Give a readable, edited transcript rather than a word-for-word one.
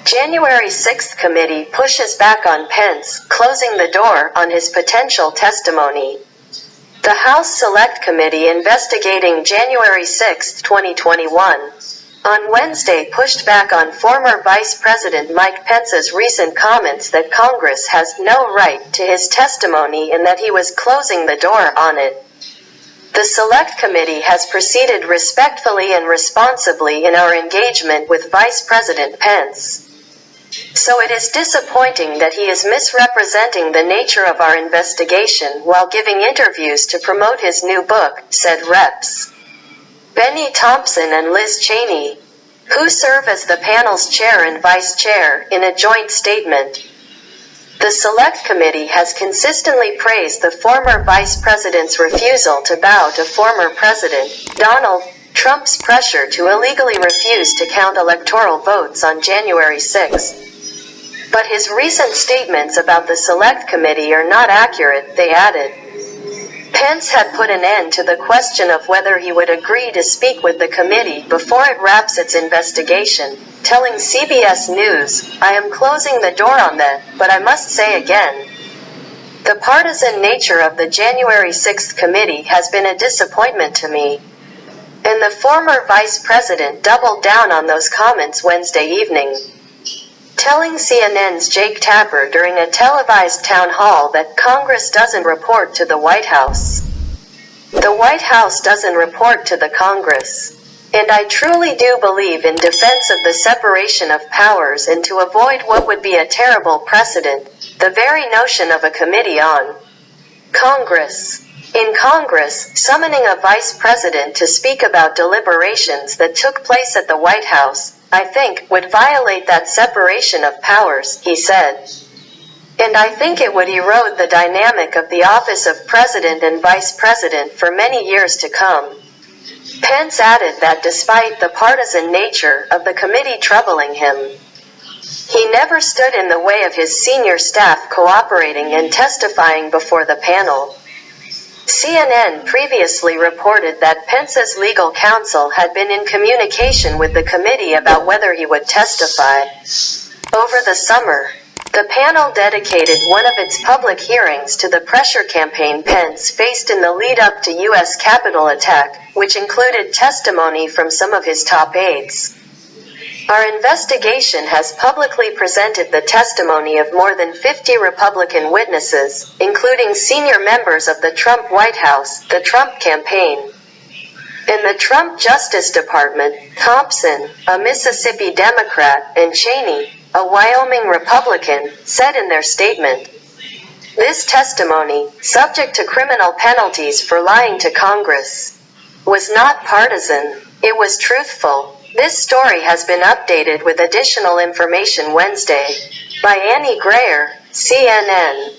January 6th committee pushes back on Pence, closing the door on his potential testimony. The House Select Committee investigating January 6, 2021, on Wednesday pushed back on former Vice President Mike Pence's recent comments that Congress has no right to his testimony and that he was closing the door on it. The Select Committee has proceeded respectfully and responsibly in our engagement with Vice President Pence. So it is disappointing that he is misrepresenting the nature of our investigation while giving interviews to promote his new book, said Reps. Benny Thompson and Liz Cheney, who serve as the panel's chair and vice chair, in a joint statement. The Select Committee has consistently praised the former vice president's refusal to bow to former President Donald Trump's pressure to illegally refuse to count electoral votes on January 6. But his recent statements about the Select Committee are not accurate, they added. Pence had put an end to the question of whether he would agree to speak with the committee before it wraps its investigation, telling CBS News, "I am closing the door on that, but I must say again, the partisan nature of the January 6th committee has been a disappointment to me." And the former vice president doubled down on those comments Wednesday evening, telling CNN's Jake Tapper during a televised town hall that Congress doesn't report to the White House. The White House doesn't report to the Congress. And I truly do believe in defense of the separation of powers and to avoid what would be a terrible precedent, the very notion of a committee on Congress. In Congress, summoning a vice president to speak about deliberations that took place at the White House, I think, would violate that separation of powers, he said. And I think it would erode the dynamic of the office of president and vice president for many years to come. Pence added that despite the partisan nature of the committee troubling him, he never stood in the way of his senior staff cooperating and testifying before the panel. CNN previously reported that Pence's legal counsel had been in communication with the committee about whether he would testify. Over the summer, the panel dedicated one of its public hearings to the pressure campaign Pence faced in the lead-up to U.S. Capitol attack, which included testimony from some of his top aides. Our investigation has publicly presented the testimony of more than 50 Republican witnesses, including senior members of the Trump White House, the Trump campaign, and the Trump Justice Department, Thompson, a Mississippi Democrat, and Cheney, a Wyoming Republican, said in their statement. This testimony, subject to criminal penalties for lying to Congress, was not partisan, it was truthful. This story has been updated with additional information Wednesday by Annie Grayer, CNN.